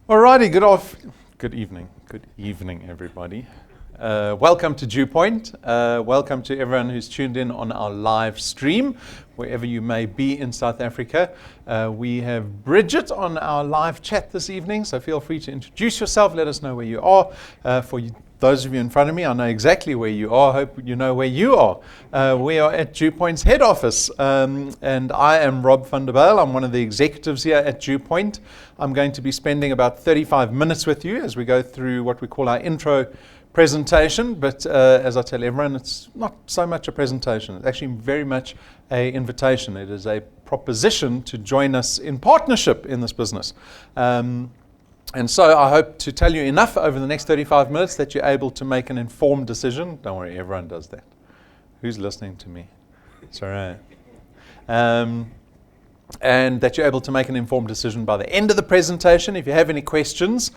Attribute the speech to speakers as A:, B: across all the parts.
A: Alrighty, good evening, everybody. Welcome to DuePoint. Welcome to everyone who's tuned in on our live stream, wherever you may be in South Africa. We have Bridget on our live chat this evening, so feel free to introduce yourself. Let us know where you are. Those of you in front of me, I know exactly where you are. I hope you know where you are. We are at DuePoint's head office, and I am Rob van der Bijl. I'm one of the executives here at DuePoint. I'm going to be spending about 35 minutes with you as we go through what we call our intro presentation, but as I tell everyone, it's not so much a presentation. It's actually very much an invitation. It is a proposition to join us in partnership in this business. And so I hope to tell you enough over the next 35 minutes that you're able to make an informed decision. Don't worry, everyone does that. Who's listening to me? It's all right. And that you're able to make an informed decision by the end of the presentation. If you have any questions,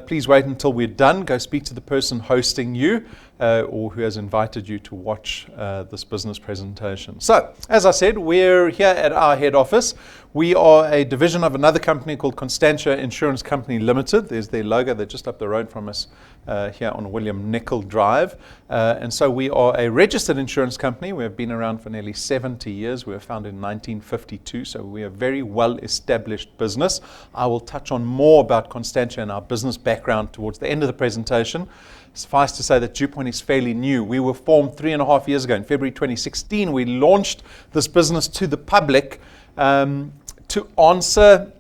A: please wait until we're done. Go speak to the person hosting you or who has invited you to watch this business presentation. So, as I said, we're here at our head office. We are a division of another company called Constantia Insurance Company Limited. There's their logo. They're just up the road from us here on William Nicol Drive. And so we are a registered insurance company. We have been around for nearly 70 years. We were founded in 1952, so we are a very well-established business. I will touch on more about Constantia and our business background towards the end of the presentation. Suffice to say that DuePoint is fairly new. We were formed 3.5 years ago. In February 2016, we launched this business to the public to answer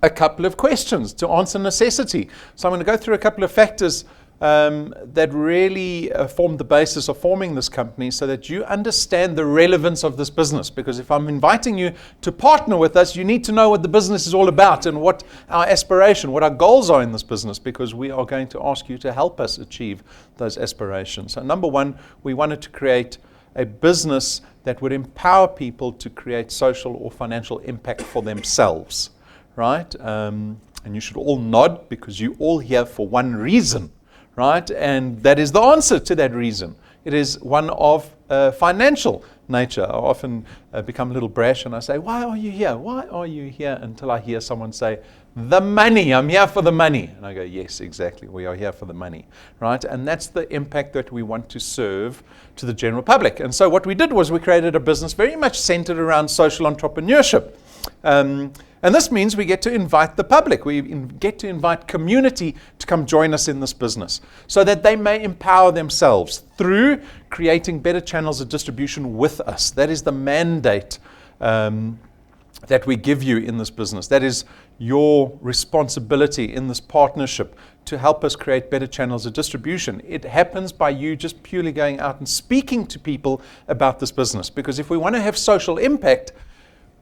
A: a couple of questions, to answer necessity. So I'm going to go through a couple of factors that really formed the basis of forming this company so that you understand the relevance of this business. Because if I'm inviting you to partner with us, you need to know what the business is all about and what our aspiration, what our goals are in this business, because we are going to ask you to help us achieve those aspirations. So number one, we wanted to create a business that would empower people to create social or financial impact for themselves, right? And you should all nod because you're all here for one reason, right? And that is the answer to that reason. It is one of financial nature. I often become a little brash and I say, why are you here? Why are you here? Until I hear someone say, the money, I'm here for the money. And I go, yes, exactly, we are here for the money, right? And that's the impact that we want to serve to the general public. And so what we did was we created a business very much centered around social entrepreneurship. And this means we get to invite the public. We get to invite community to come join us in this business so that they may empower themselves through creating better channels of distribution with us. That is the mandate that we give you in this business. That is your responsibility in this partnership to help us create better channels of distribution. It happens by you just purely going out and speaking to people about this business. Because if we want to have social impact,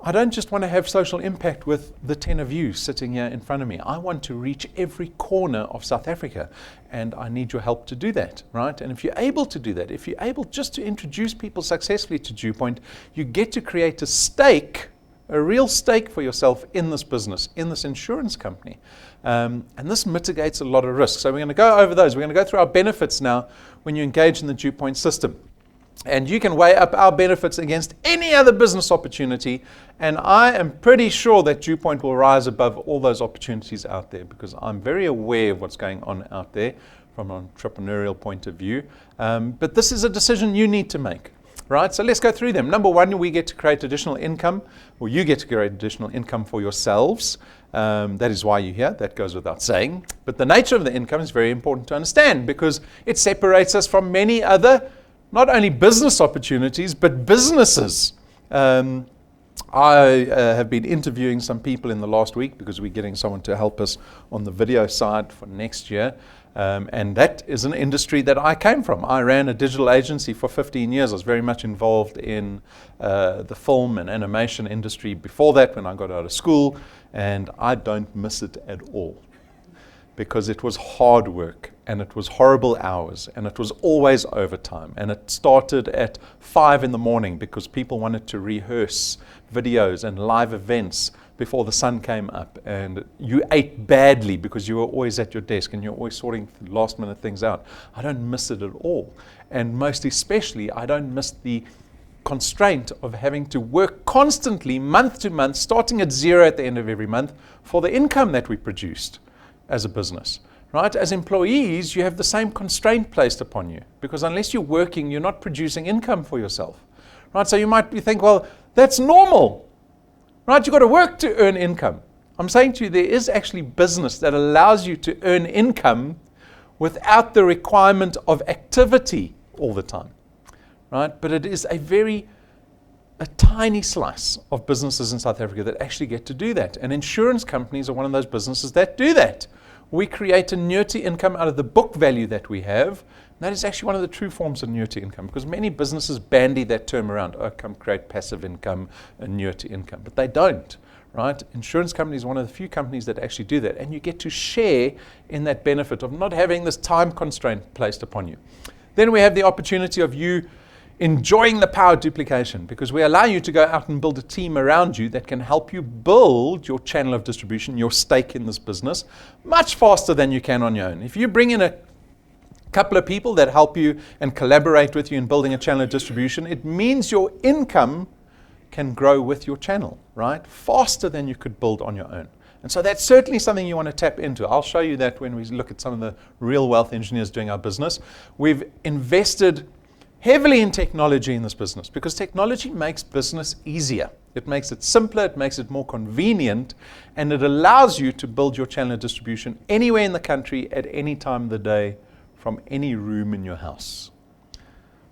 A: I don't just want to have social impact with the 10 of you sitting here in front of me. I want to reach every corner of South Africa, and I need your help to do that, right? And if you're able to do that, if you're able just to introduce people successfully to DuePoint, you get to create a stake, a real stake for yourself in this business, in this insurance company. And this mitigates a lot of risk. So we're going to go over those. We're going to go through our benefits now when you engage in the DuePoint system. And you can weigh up our benefits against any other business opportunity. And I am pretty sure that DuePoint will rise above all those opportunities out there because I'm very aware of what's going on out there from an entrepreneurial point of view. But this is a decision you need to make, right? So let's go through them. Number one, we get to create additional income, or you get to create additional income for yourselves. That is why you're here. That goes without saying. But the nature of the income is very important to understand because it separates us from many other not only business opportunities, but businesses. I have been interviewing some people in the last week because we're getting someone to help us on the video side for next year. And that is an industry that I came from. I ran a digital agency for 15 years. I was very much involved in the film and animation industry before that when I got out of school. And I don't miss it at all because it was hard work. And it was horrible hours, and it was always overtime. And it started at 5 in the morning because people wanted to rehearse videos and live events before the sun came up. And you ate badly because you were always at your desk and you're always sorting last minute things out. I don't miss it at all. And most especially, I don't miss the constraint of having to work constantly, month to month, starting at zero at the end of every month for the income that we produced. as a business, right? As employees, you have the same constraint placed upon you, because unless you're working, you're not producing income for yourself, right? So you might think, well, that's normal, right? You've got to work to earn income. I'm saying to you, there is actually business that allows you to earn income without the requirement of activity all the time, right? But it is a tiny slice of businesses in South Africa that actually get to do that. And insurance companies are one of those businesses that do that. We create annuity income out of the book value that we have. That is actually one of the true forms of annuity income, because many businesses bandy that term around. Oh, come create passive income, annuity income. But they don't, right? Insurance companies are one of the few companies that actually do that. And you get to share in that benefit of not having this time constraint placed upon you. Then we have the opportunity of you enjoying the power of duplication, because we allow you to go out and build a team around you that can help you build your channel of distribution, your stake in this business, much faster than you can on your own. If you bring in a couple of people that help you and collaborate with you in building a channel of distribution, it means your income can grow with your channel, right? Faster than you could build on your own. And so that's certainly something you want to tap into. I'll show you that when we look at some of the real wealth engineers doing our business. We've invested heavily in technology in this business, because technology makes business easier. It makes it simpler, it makes it more convenient, and it allows you to build your channel of distribution anywhere in the country at any time of the day from any room in your house.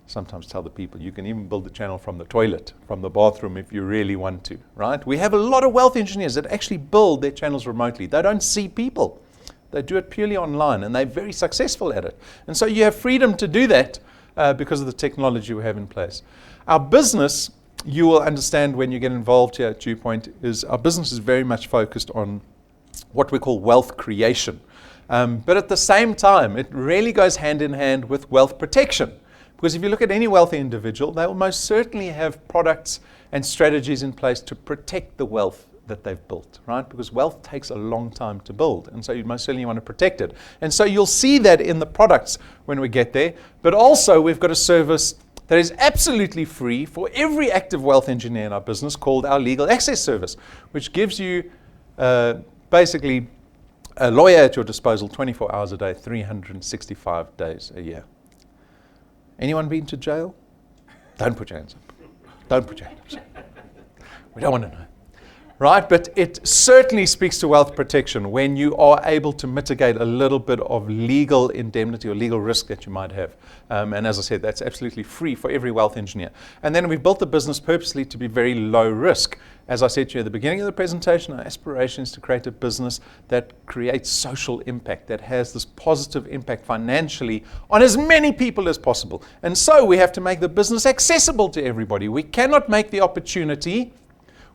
A: Sometimes tell the people you can even build the channel from the toilet, from the bathroom if you really want to, right? We have a lot of wealth engineers that actually build their channels remotely. They don't see people. They do it purely online, and they're very successful at it. And so you have freedom to do that because of the technology we have in place. Our business, you will understand when you get involved here at DuePoint, is our business is very much focused on what we call wealth creation. But at the same time, it really goes hand in hand with wealth protection. Because if you look at any wealthy individual, they will most certainly have products and strategies in place to protect the wealth that they've built, right? Because wealth takes a long time to build, and so you most certainly want to protect it. And so you'll see that in the products when we get there, but also we've got a service that is absolutely free for every active wealth engineer in our business called our legal access service, which gives you basically a lawyer at your disposal 24 hours a day, 365 days a year. Anyone been to jail? Don't put your hands up. Don't put your hands up. We don't want to know. Right, but it certainly speaks to wealth protection when you are able to mitigate a little bit of legal indemnity or legal risk that you might have. And as I said, that's absolutely free for every wealth engineer. And then we've built the business purposely to be very low risk. As I said to you at the beginning of the presentation, our aspiration is to create a business that creates social impact, that has this positive impact financially on as many people as possible. And so we have to make the business accessible to everybody. We cannot make the opportunity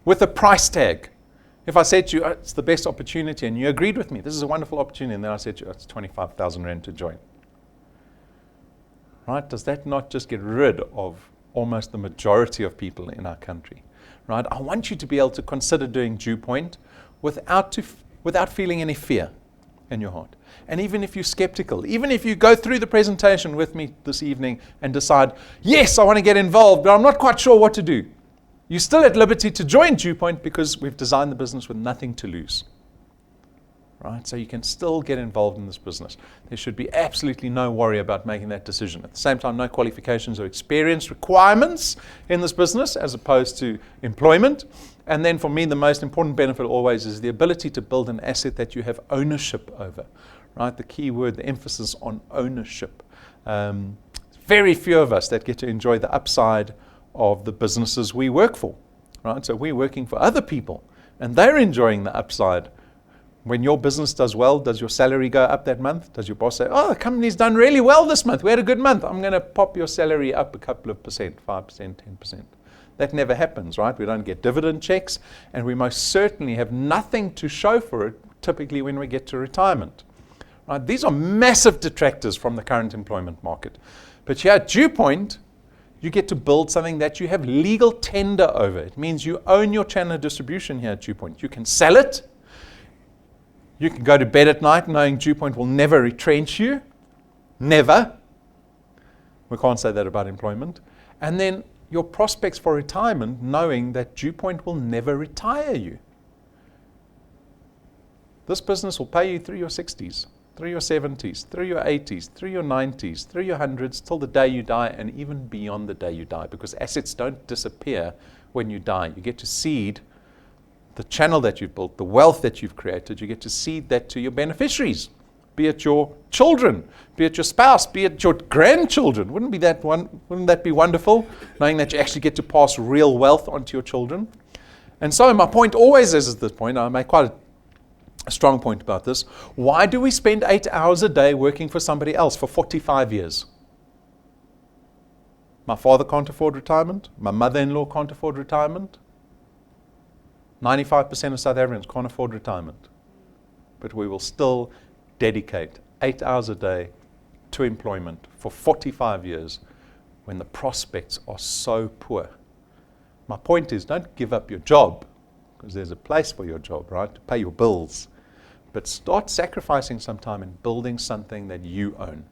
A: with a price tag. If I said to you, it's the best opportunity, and you agreed with me, this is a wonderful opportunity, and then I said to you, it's 25,000 Rand to join. Right? Does that not just get rid of almost the majority of people in our country? Right? I want you to be able to consider doing DuePoint without feeling any fear in your heart. And even if you're skeptical, even if you go through the presentation with me this evening and decide, yes, I want to get involved, but I'm not quite sure what to do, you're still at liberty to join DuePoint, because we've designed the business with nothing to lose. Right? So you can still get involved in this business. There should be absolutely no worry about making that decision. At the same time, no qualifications or experience requirements in this business as opposed to employment. And then for me, the most important benefit always is the ability to build an asset that you have ownership over. Right? The key word, the emphasis on ownership. Very few of us that get to enjoy the upside of the businesses we work for, right? So we're working for other people, and they're enjoying the upside. When your business does well, does your salary go up that month? Does your boss say, oh, the company's done really well this month, we had a good month, I'm going to pop your salary up a couple of percent, 5%, 10%. That never happens, right? We don't get dividend checks, and we most certainly have nothing to show for it typically when we get to retirement. Right? These are massive detractors from the current employment market. But here at DuePoint, you get to build something that you have legal tender over. It means you own your channel of distribution here at DuePoint. You can sell it. You can go to bed at night knowing DuePoint will never retrench you. Never. We can't say that about employment. And then your prospects for retirement knowing that DuePoint will never retire you. This business will pay you through your 60s, through your 70s, through your 80s, through your 90s, through your 100s, till the day you die, and even beyond the day you die, because assets don't disappear when you die. You get to seed the channel that you've built, the wealth that you've created. You get to seed that to your beneficiaries, be it your children, be it your spouse, be it your grandchildren. Wouldn't that be wonderful, knowing that you actually get to pass real wealth onto your children? And so my point always is at this point, I make quite a strong point about this. Why do we spend 8 hours a day working for somebody else for 45 years? My father can't afford retirement. My mother-in-law can't afford retirement. 95% of South Africans can't afford retirement. But we will still dedicate 8 hours a day to employment for 45 years when the prospects are so poor. My point is, don't give up your job, because there's a place for your job, right, to pay your bills. But start sacrificing some time in building something that you own.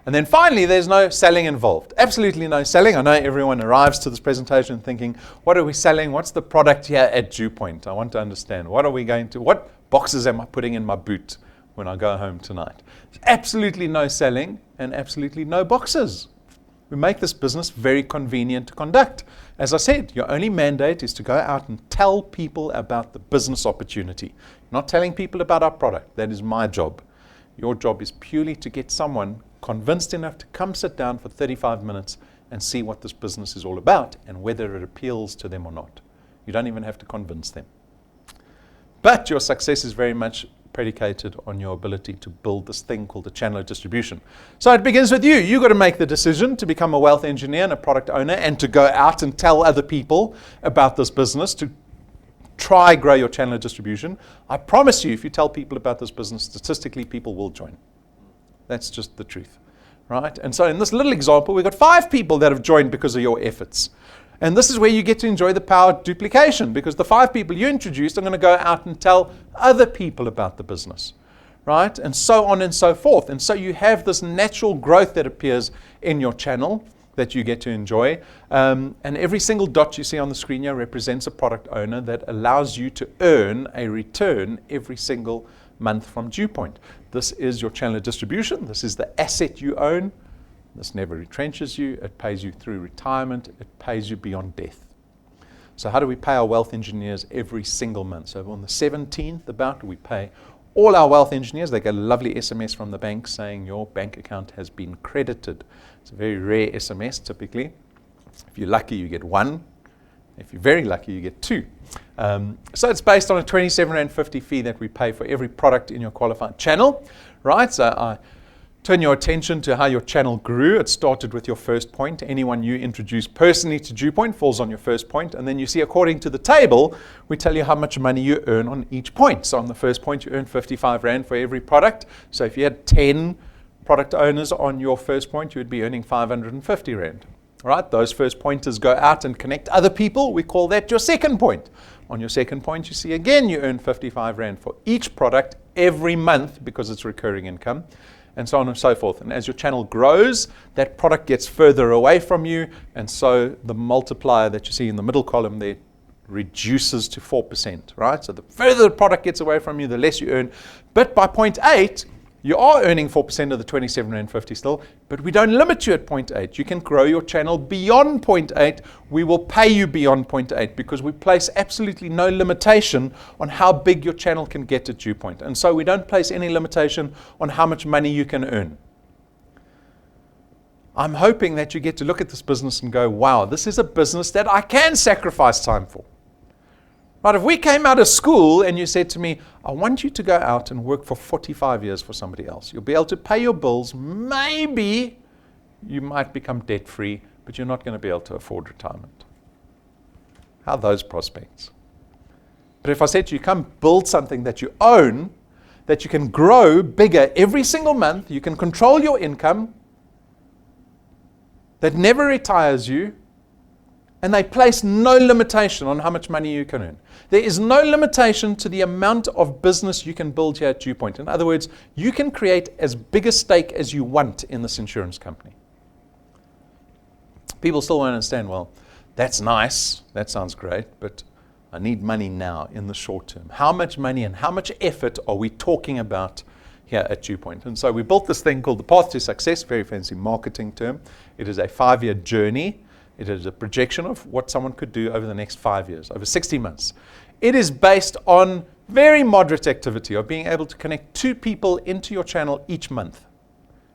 A: And then finally, there's no selling involved. Absolutely no selling. I know everyone arrives to this presentation thinking, what are we selling? What's the product here at DuePoint? I want to understand. What boxes am I putting in my boot when I go home tonight? There's absolutely no selling and absolutely no boxes. We make this business very convenient to conduct. As I said, your only mandate is to go out and tell people about the business opportunity. You're not telling people about our product. That is my job. Your job is purely to get someone convinced enough to come sit down for 35 minutes and see what this business is all about and whether it appeals to them or not. You don't even have to convince them. But your success is very much predicated on your ability to build this thing called the Chandler Distribution. So it begins with you. You've got to make the decision to become a wealth engineer and a product owner and to go out and tell other people about this business, to try grow your Chandler Distribution. I promise you, if you tell people about this business, statistically people will join. That's just the truth, right? And so in this little example, we've got 5 people that have joined because of your efforts. And this is where you get to enjoy the power of duplication, because the 5 people you introduced are going to go out and tell other people about the business, right? And so on and so forth. And so you have this natural growth that appears in your channel that you get to enjoy. And every single dot you see on the screen here represents a product owner that allows you to earn a return every single month from DuePoint. This is your Chandler Distribution. This is the asset you own. This never retrenches you. It pays you through retirement. It pays you beyond death. So how do we pay our wealth engineers every single month? So on the 17th we pay all our wealth engineers. They get a lovely SMS from the bank saying your bank account has been credited. It's a very rare SMS typically. If you're lucky, you get 1. If you're very lucky, you get 2. So it's based on a R27.50 fee that we pay for every product in your qualified channel, right? So I turn your attention to how your channel grew. It started with your first point. anyone you introduce personally to DuePoint falls on your first point. And then you see, according to the table, we tell you how much money you earn on each point. So on the first point, you earn 55 Rand for every product. So if you had 10 product owners on your first point, you would be earning 550 Rand. All right, those first pointers go out and connect other people. We call that your second point. On your second point, you see again, you earn 55 Rand for each product every month because it's recurring income, and so on and so forth. And as your channel grows, that product gets further away from you, and so the multiplier that you see in the middle column there reduces to 4%, right? So the further the product gets away from you, the less you earn. But by point 8, you are earning 4% of the R27.50 still, but we don't limit you at point 8. You can grow your channel beyond point 8. We will pay you beyond point 8 because we place absolutely no limitation on how big your channel can get at DuePoint. And so we don't place any limitation on how much money you can earn. I'm hoping that you get to look at this business and go, wow, this is a business that I can sacrifice time for. Right, if we came out of school and you said to me, I want you to go out and work for 45 years for somebody else. You'll be able to pay your bills. Maybe you might become debt-free, but you're not going to be able to afford retirement. How are those prospects? But if I said to you, come build something that you own, that you can grow bigger every single month, you can control your income, that never retires you, and they place no limitation on how much money you can earn. There is no limitation to the amount of business you can build here at DuePoint. In other words, you can create as big a stake as you want in this insurance company. People still won't understand, well, that's nice, that sounds great, but I need money now in the short term. How much money and how much effort are we talking about here at DuePoint? And so we built this thing called the Path to Success, very fancy marketing term. It is a 5-year journey. It is a projection of what someone could do over the next 5 years, over 60 months. It is based on very moderate activity of being able to connect 2 people into your channel each month.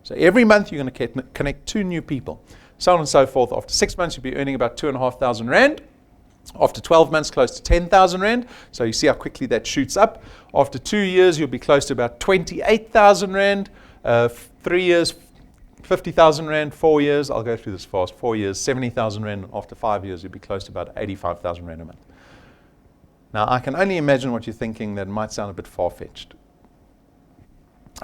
A: So every month you're going to connect 2 new people, so on and so forth. After 6 months, you'll be earning about 2,500 Rand. After 12 months, close to 10,000 Rand. So you see how quickly that shoots up. After 2 years, you'll be close to about 28,000 Rand. 3 years, 50,000 Rand. 4 years, I'll go through this fast. 4 years, 70,000 Rand. After 5 years, you'll be close to about 85,000 Rand a month. Now, I can only imagine what you're thinking. That might sound a bit far-fetched.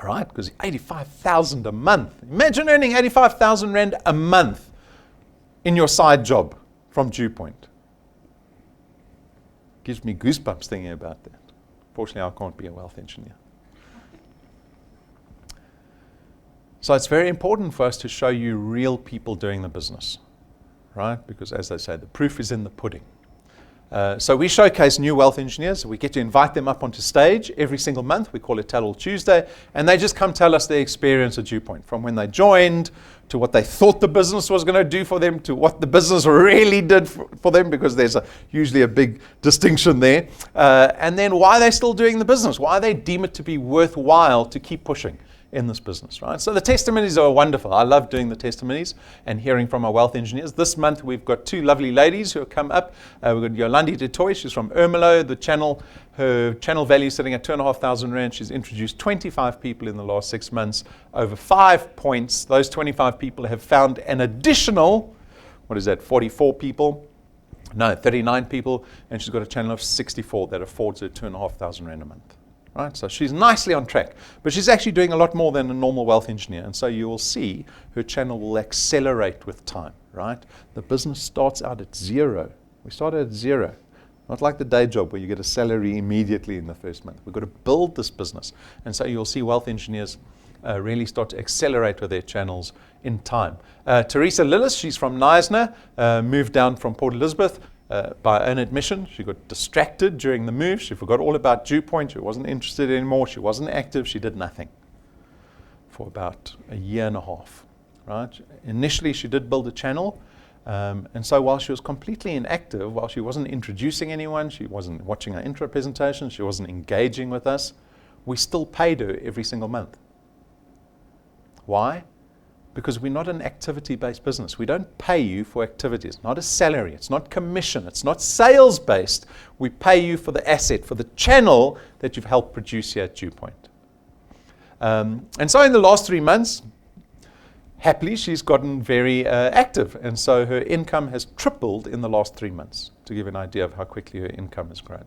A: All right, because 85,000 a month. Imagine earning 85,000 Rand a month in your side job from DuePoint. Gives me goosebumps thinking about that. Fortunately, I can't be a wealth engineer. So it's very important for us to show you real people doing the business, right? Because as they say, the proof is in the pudding. So we showcase new wealth engineers. We get to invite them up onto stage every single month. We call it Tell All Tuesday. And they just come tell us their experience at DuePoint, from when they joined to what they thought the business was going to do for them to what the business really did for them, because there's usually a big distinction there. And then why they're still doing the business, why they deem it to be worthwhile to keep pushing in this business, right? So the testimonies are wonderful. I love doing the testimonies and hearing from our wealth engineers. This month we've got 2 lovely ladies who have come up. We've got Yolandi de Toy. She's from Ermelo. Her channel value is sitting at 2,500 Rand. She's introduced 25 people in the last 6 months, over 5 points. Those 25 people have found an additional, 44 people? No, 39 people. And she's got a channel of 64 that affords her 2,500 Rand a month. Right, so she's nicely on track, but she's actually doing a lot more than a normal wealth engineer, and so you will see her channel will accelerate with time, right? The business starts out at 0. We started at 0, not like the day job where you get a salary immediately in the first month. We've got to build this business, and so you'll see wealth engineers really start to accelerate with their channels in time. Teresa Lillis, she's from Knysna, moved down from Port Elizabeth. By her own admission, she got distracted during the move. She forgot all about DuePoint. She wasn't interested anymore. She wasn't active. She did nothing for about a year and a half. Right? Initially, she did build a channel. And so while she was completely inactive, while she wasn't introducing anyone, she wasn't watching our intro presentation, she wasn't engaging with us, we still paid her every single month. Why? Because we're not an activity-based business. We don't pay you for activities. Not a salary. It's not commission. It's not sales-based. We pay you for the asset, for the channel that you've helped produce here at DuePoint. And so in the last 3 months, happily, she's gotten very active. And so her income has tripled in the last 3 months, to give you an idea of how quickly her income has grown.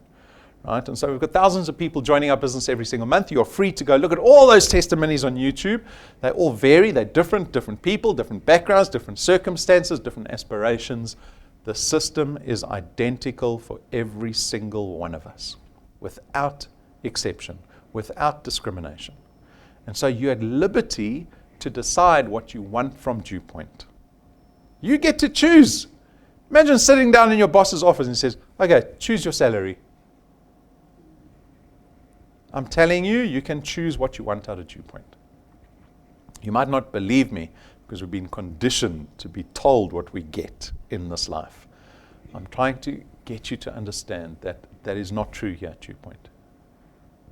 A: Right? And so we've got thousands of people joining our business every single month. You're free to go look at all those testimonies on YouTube. They all vary. They're different people, different backgrounds, different circumstances, different aspirations. The system is identical for every single one of us, without exception, without discrimination. And so you had liberty to decide what you want from DuePoint. You get to choose. Imagine sitting down in your boss's office and he says, okay, choose your salary. I'm telling you, you can choose what you want out of DuePoint. You might not believe me because we've been conditioned to be told what we get in this life. I'm trying to get you to understand that that is not true here at DuePoint.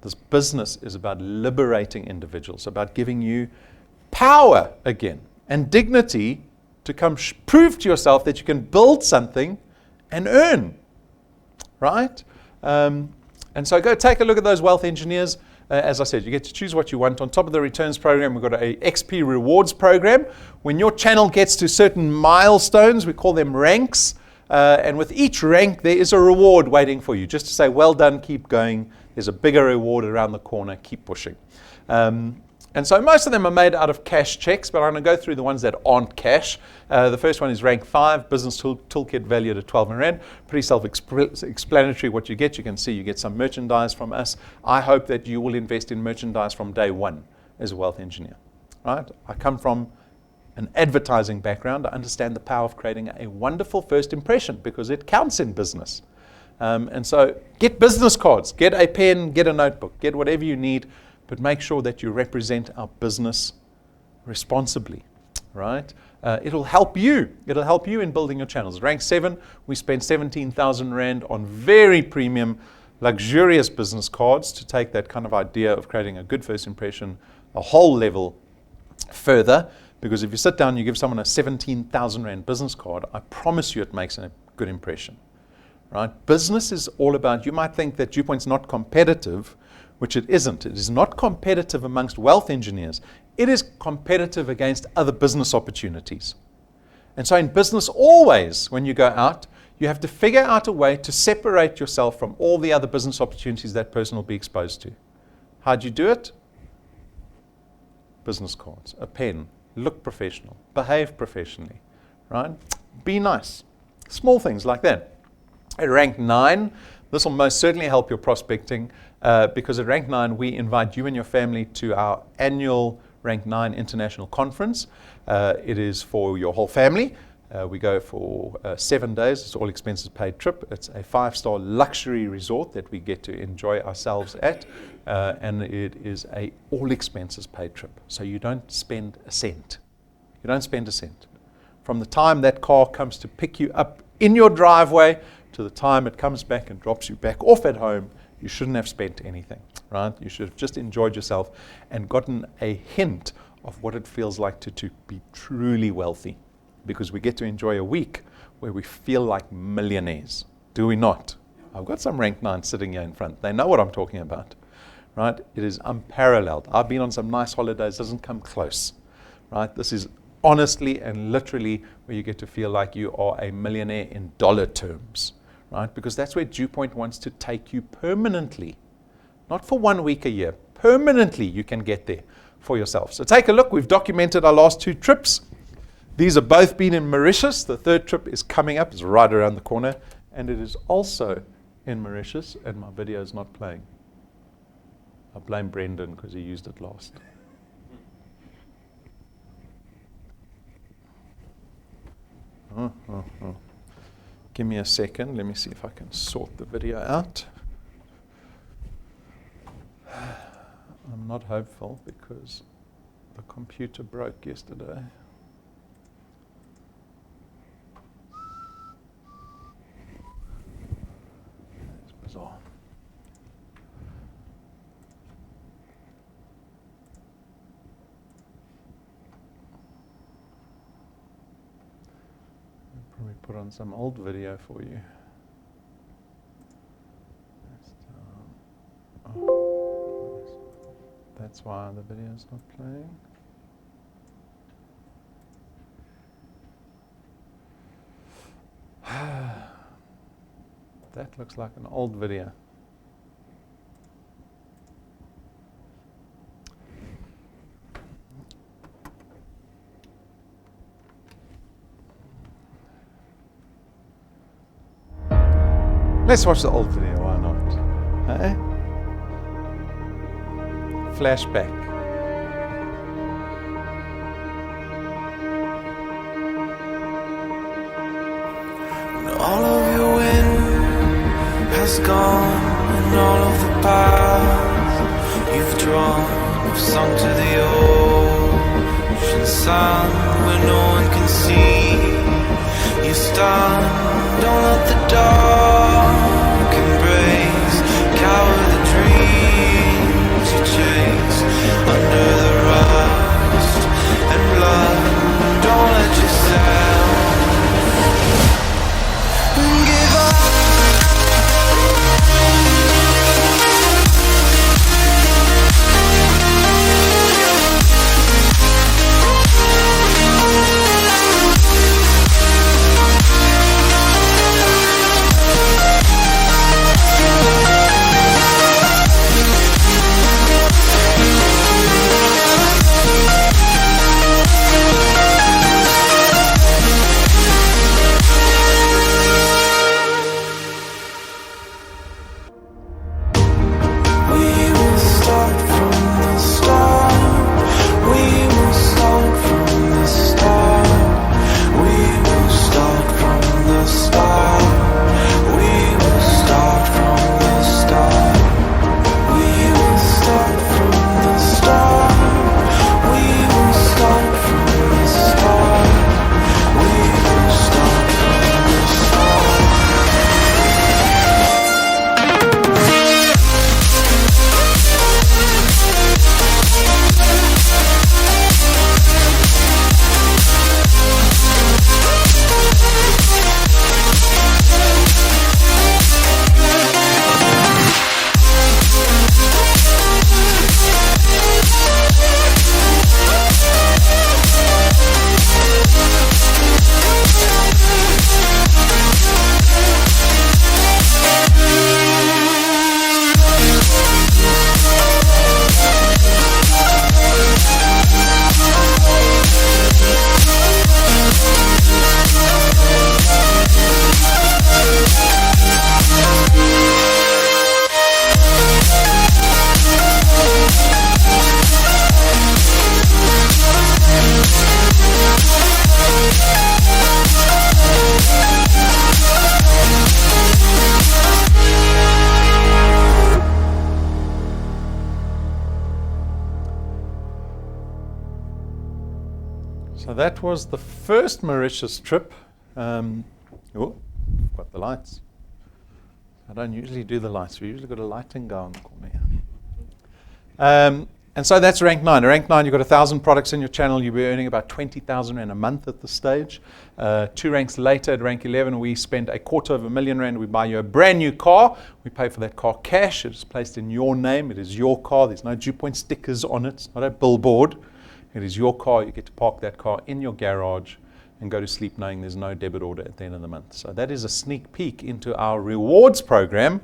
A: This business is about liberating individuals, about giving you power again and dignity to come prove to yourself that you can build something and earn, right? And so go take a look at those wealth engineers. As I said, you get to choose what you want. On top of the returns program, we've got a XP rewards program. When your channel gets to certain milestones, we call them ranks. And with each rank, there is a reward waiting for you. Just to say, well done, keep going. There's a bigger reward around the corner. Keep pushing. And so most of them are made out of cash checks, but I'm going to go through the ones that aren't cash. The first one is rank 5, business toolkit valued at 12 Rand. Pretty self-explanatory what you get. You can see you get some merchandise from us. I hope that you will invest in merchandise from day one as a wealth engineer. Right? I come from an advertising background. I understand the power of creating a wonderful first impression because it counts in business. And so get business cards, get a pen, get a notebook, get whatever you need, but make sure that you represent our business responsibly, right? It'll help you. It'll help you in building your channels. Rank 7, we spent 17,000 Rand on very premium, luxurious business cards to take that kind of idea of creating a good first impression a whole level further. Because if you sit down and you give someone a 17,000 Rand business card, I promise you it makes a good impression, right? Business is all about, you might think that DuePoint's not competitive, which it isn't. It is not competitive amongst wealth engineers. It is competitive against other business opportunities. And so in business, always, when you go out, you have to figure out a way to separate yourself from all the other business opportunities that person will be exposed to. How do you do it? Business cards, a pen, look professional, behave professionally, right? Be nice. Small things like that. At rank 9, this will most certainly help your prospecting because at rank 9, we invite you and your family to our annual Rank 9 International Conference. It is for your whole family. We go for 7 days. It's all expenses paid trip. It's a 5-star luxury resort that we get to enjoy ourselves at. And it is a all expenses paid trip. So you don't spend a cent. You don't spend a cent. From the time that car comes to pick you up in your driveway to the time it comes back and drops you back off at home, you shouldn't have spent anything, right? You should have just enjoyed yourself and gotten a hint of what it feels like to be truly wealthy. Because we get to enjoy a week where we feel like millionaires. Do we not? I've got some rank 9 sitting here in front. They know what I'm talking about, right? It is unparalleled. I've been on some nice holidays, doesn't come close, right? This is honestly and literally where you get to feel like you are a millionaire in dollar terms, right? Because that's where DuePoint wants to take you permanently. Not for 1 week a year. Permanently you can get there for yourself. So take a look. We've documented our last 2 trips. These have both been in Mauritius. The 3rd trip is coming up. It's right around the corner. And it is also in Mauritius. And my video is not playing. I blame Brendan because he used it last. Give me a second. Let me see if I can sort the video out. I'm not hopeful because the computer broke yesterday. It's bizarre. I'll probably put on some old video for you. That's why the video is not playing. That looks like an old video. Let's watch the old video, why not? Hey? Flashback.
B: All of your wind has gone, and all of the paths you've drawn have sunk to the ocean sun where no one can see. You stand, don't let the dark embrace, cower the dreams you chase under the rust and blood. Don't let yourself give up.
A: that was the first Mauritius trip. Oh, got the lights. I don't usually do the lights. We usually got a lighting guy on the corner here. And so that's rank 9. Rank 9, you've got 1,000 products in your channel. You'll be earning about 20,000 Rand a month at this stage. 2 ranks later, at rank 11, we spend R250,000. We buy you a brand new car. We pay for that car cash. It is placed in your name. It is your car. There's no DuePoint stickers on it. It's not a billboard. It is your car. You get to park that car in your garage and go to sleep knowing there's no debit order at the end of the month. So that is a sneak peek into our rewards program,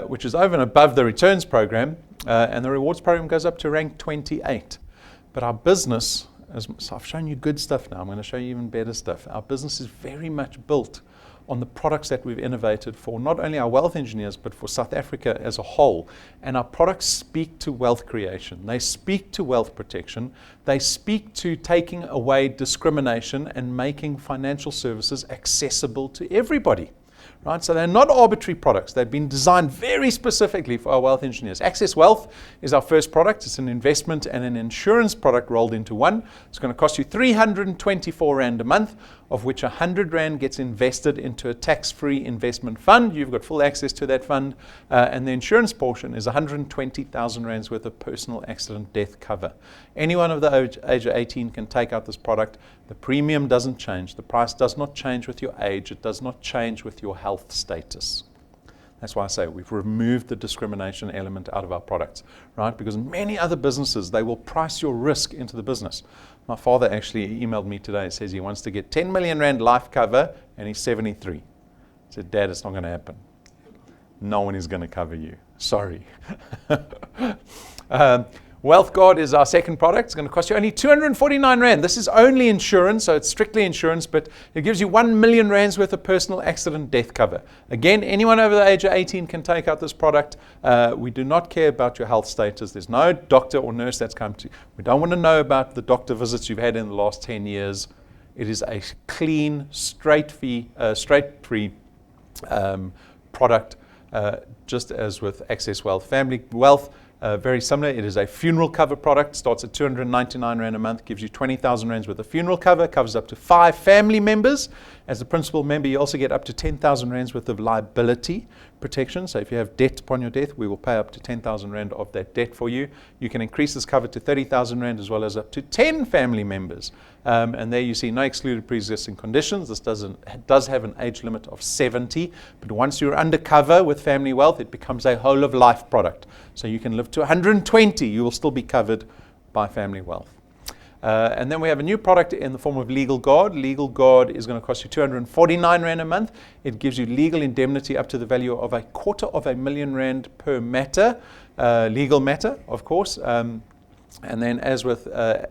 A: which is over and above the returns program. And the rewards program goes up to rank 28. But our business, so I've shown you good stuff now, I'm going to show you even better stuff. Our business is very much built on the products that we've innovated for not only our wealth engineers, but for South Africa as a whole. And our products speak to wealth creation. They speak to wealth protection. They speak to taking away discrimination and making financial services accessible to everybody. Right? So they're not arbitrary products. They've been designed very specifically for our wealth engineers. Access Wealth is our first product. It's an investment and an insurance product rolled into one. It's going to cost you 324 Rand a month, of which 100 Rand gets invested into a tax-free investment fund. You've got full access to that fund. And the insurance portion is 120,000 Rands worth of personal accident death cover. Anyone of the age of 18 can take out this product. The premium doesn't change. The price does not change with your age. It does not change with your health status. That's why I say we've removed the discrimination element out of our products, right? Because many other businesses, they will price your risk into the business. My father actually emailed me today and says he wants to get 10 million Rand life cover and he's 73. I said, Dad, it's not going to happen. No one is going to cover you. Sorry. Wealth Guard is our second product. It's going to cost you only 249 Rand. This is only insurance, so it's strictly insurance, but it gives you 1 million Rands worth of personal accident death cover. Again, anyone over the age of 18 can take out this product. We do not care about your health status. There's no doctor or nurse that's come to you. We don't want to know about the doctor visits you've had in the last 10 years. It is a clean, straight-free product, just as with Access Wealth. Family Wealth, very similar. It is a funeral cover product. Starts at 299 Rand a month. Gives you 20,000 Rands worth of funeral cover. Covers up to 5 family members. As a principal member, you also get up to 10,000 Rands worth of liability protection. So if you have debt upon your death, we will pay up to 10,000 Rand of that debt for you. You can increase this cover to 30,000 Rand as well as up to 10 family members. And there you see no excluded pre-existing conditions. This does have an age limit of 70. But once you're undercover with Family Wealth, it becomes a whole of life product. So you can live to 120. You will still be covered by Family Wealth. And then we have a new product in the form of Legal Guard. Legal Guard is going to cost you 249 Rand a month. It gives you legal indemnity up to the value of 250,000 Rand per matter, legal matter, of course. And then as with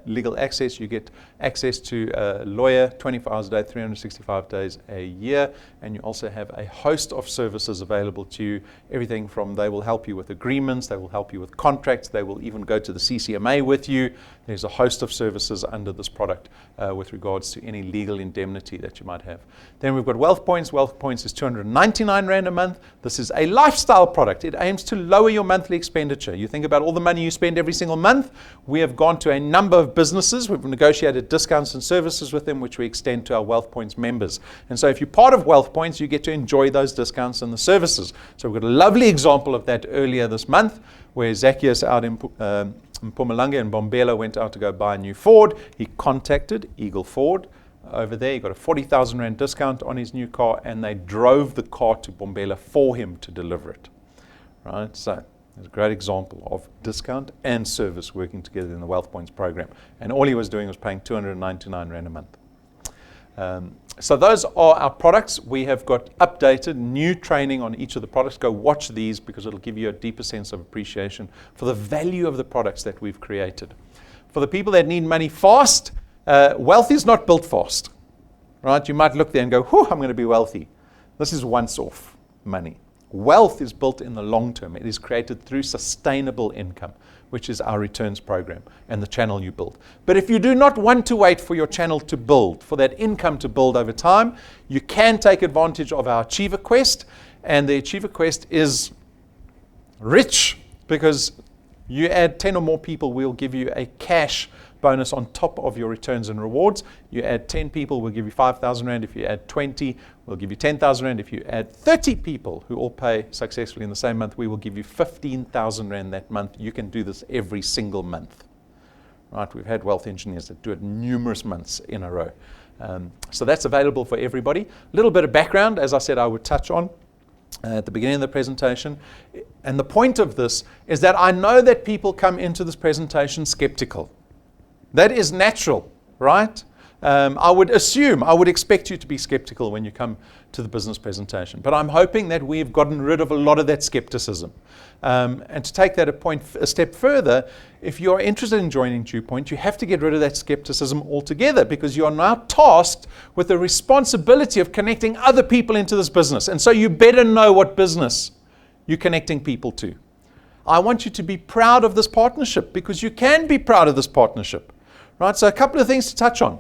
A: legal access, you get access to a lawyer 24 hours a day, 365 days a year. And you also have a host of services available to you. Everything from they will help you with agreements, they will help you with contracts, they will even go to the CCMA with you. There's a host of services under this product with regards to any legal indemnity that you might have. Then we've got Wealth Points. Wealth Points is 299 Rand a month. This is a lifestyle product. It aims to lower your monthly expenditure. You think about all the money you spend every single month. We have gone to a number of businesses. We've negotiated discounts and services with them, which we extend to our Wealth Points members. And so if you're part of Wealth Points, you get to enjoy those discounts and the services. So we've got a lovely example of that earlier this month, where Zacchaeus out in Mpumalanga and Bombela went out to go buy a new Ford. He contacted Eagle Ford over there. He got a 40,000 Rand discount on his new car, and they drove the car to Bombela for him to deliver it. Right? So it's a great example of discount and service working together in the Wealth Points program. And all he was doing was paying 299 Rand a month. So those are our products. We have got updated new training on each of the products. Go watch these because it'll give you a deeper sense of appreciation for the value of the products that we've created. For the people that need money fast, wealth is not built fast. Right? You might look there and go, whew, I'm going to be wealthy. This is once off money. Wealth is built in the long term. It is created through sustainable income, which is our returns program and the channel you build. But if you do not want to wait for your channel to build, for that income to build over time, you can take advantage of our Achiever Quest. And the Achiever Quest is rich because you add 10 or more people, we'll give you a cash bonus on top of your returns and rewards. You add 10 people, we'll give you 5,000 Rand. If you add 20, we'll give you 10,000 Rand. If you add 30 people who all pay successfully in the same month, we will give you 15,000 Rand that month. You can do this every single month. Right? We've had wealth engineers that do it numerous months in a row. So that's available for everybody. A little bit of background, as I said, I would touch on at the beginning of the presentation. And the point of this is that I know that people come into this presentation skeptical. That is natural, right? I would expect you to be skeptical when you come to the business presentation. But I'm hoping that we've gotten rid of a lot of that skepticism. And to take that a step further, if you're interested in joining DuePoint, you have to get rid of that skepticism altogether, because you are now tasked with the responsibility of connecting other people into this business. And so you better know what business you're connecting people to. I want you to be proud of this partnership, because you can be proud of this partnership. Right? So a couple of things to touch on.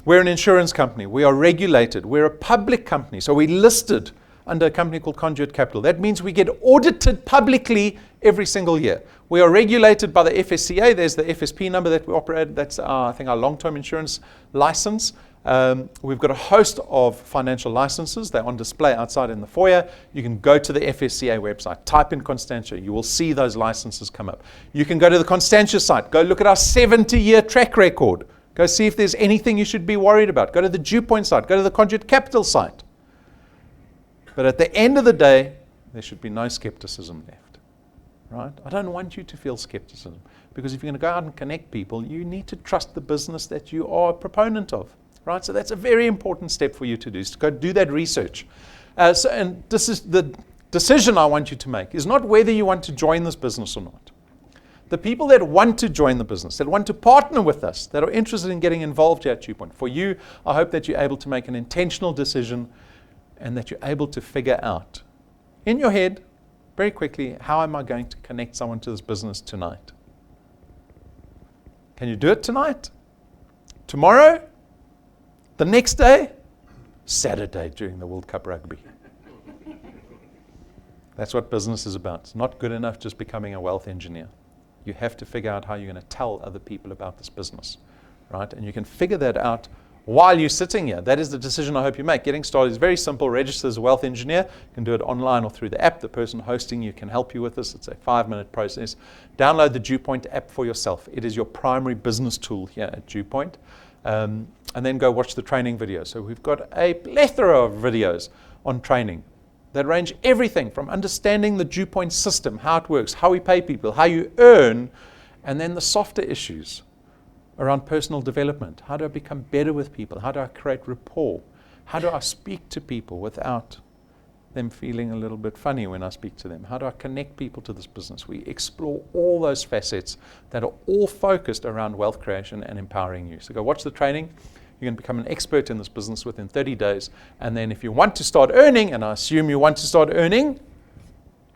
A: We're an insurance company. We are regulated. We're a public company. So we're listed under a company called Conduit Capital. That means we get audited publicly every single year. We are regulated by the FSCA. There's the FSP number that we operate. That's, I think, our long-term insurance license. We've got a host of financial licenses. They're on display outside in the foyer. You can go to the FSCA website, type in Constantia. You will see those licenses come up. You can go to the Constantia site. Go look at our 70-year track record. Go see if there's anything you should be worried about. Go to the DuePoint site. Go to the Conduit Capital site. But at the end of the day, there should be no skepticism left. Right? I don't want you to feel skepticism, because if you're going to go out and connect people, you need to trust the business that you are a proponent of. Right? So that's a very important step for you to do, is to go do that research. And this is the decision I want you to make, is not whether you want to join this business or not. The people that want to join the business, that want to partner with us, that are interested in getting involved here at DuePoint, for you, I hope that you're able to make an intentional decision, and that you're able to figure out in your head very quickly, how am I going to connect someone to this business tonight? Can you do it tonight? Tomorrow? The next day? Saturday during the World Cup Rugby. That's what business is about. It's not good enough just becoming a wealth engineer. You have to figure out how you're going to tell other people about this business, right? And you can figure that out while you're sitting here. That is the decision I hope you make. Getting started is very simple. Register as a wealth engineer. You can do it online or through the app. The person hosting you can help you with this. It's a 5-minute process. Download the DuePoint app for yourself. It is your primary business tool here at DuePoint. And then go watch the training videos. So we've got a plethora of videos on training that range everything from understanding the DuePoint system, how it works, how we pay people, how you earn, and then the softer issues around personal development. How do I become better with people? How do I create rapport? How do I speak to people without them feeling a little bit funny when I speak to them? How do I connect people to this business? We explore all those facets that are all focused around wealth creation and empowering you. So go watch the training. You can become an expert in this business within 30 days. And then if you want to start earning, and I assume you want to start earning,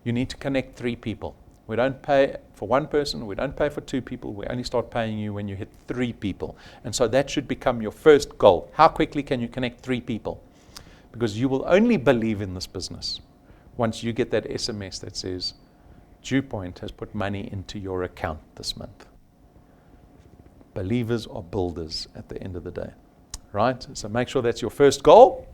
A: you need to connect 3 people. We don't pay for 1 person. We don't pay for 2 people. We only start paying you when you hit 3 people. And so that should become your first goal. How quickly can you connect 3 people? Because you will only believe in this business once you get that SMS that says, DuePoint has put money into your account this month. Believers are builders at the end of the day. Right? So make sure that's your first goal.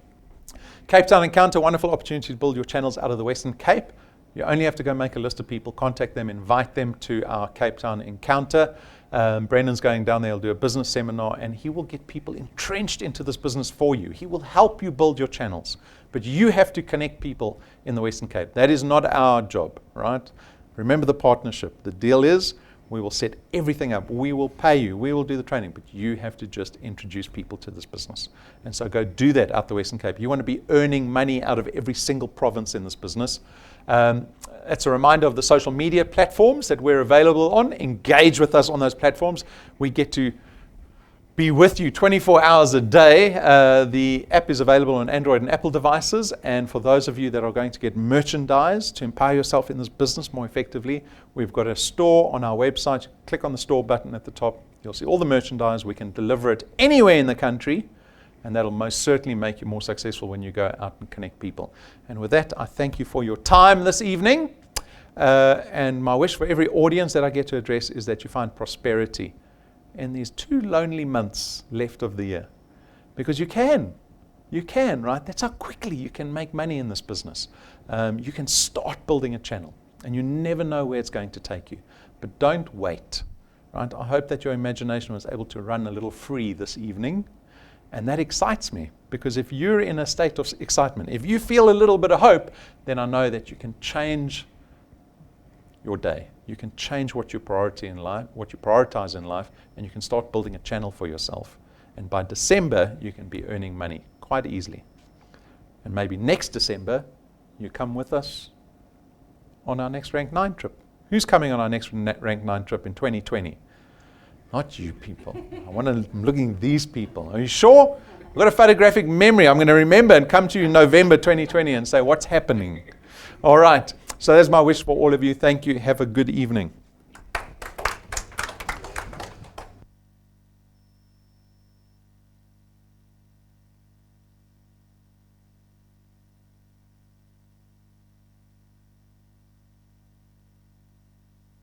A: Cape Town Encounter, wonderful opportunity to build your channels out of the Western Cape. You only have to go make a list of people, contact them, invite them to our Cape Town Encounter. Brendan's going down there, he'll do a business seminar, and he will get people entrenched into this business for you. He will help you build your channels. But you have to connect people in the Western Cape. That is not our job, right? Remember the partnership. The deal is, we will set everything up. We will pay you. We will do the training. But you have to just introduce people to this business. And so go do that out the Western Cape. You want to be earning money out of every single province in this business. It's a reminder of the social media platforms that we're available on. Engage with us on those platforms. We get to be with you 24 hours a day. The app is available on Android and Apple devices. And for those of you that are going to get merchandise to empower yourself in this business more effectively, we've got a store on our website. Click on the store button at the top. You'll see all the merchandise. We can deliver it anywhere in the country. And that'll most certainly make you more successful when you go out and connect people. And with that, I thank you for your time this evening. And my wish for every audience that I get to address is that you find prosperity in these 2 lonely months left of the year. Because you can, right? That's how quickly you can make money in this business. You can start building a channel, and you never know where it's going to take you. But don't wait, right? I hope that your imagination was able to run a little free this evening, and that excites me, because if you're in a state of excitement, if you feel a little bit of hope, then I know that you can change your day. You can change what you prioritize in life, and you can start building a channel for yourself. And by December, you can be earning money quite easily. And maybe next December, you come with us on our next Rank 9 trip. Who's coming on our next Rank 9 trip in 2020? Not you people. I'm looking at these people. Are you sure? I've got a photographic memory. I'm going to remember and come to you in November 2020 and say, what's happening? All right. So that's my wish for all of you. Thank you. Have a good evening.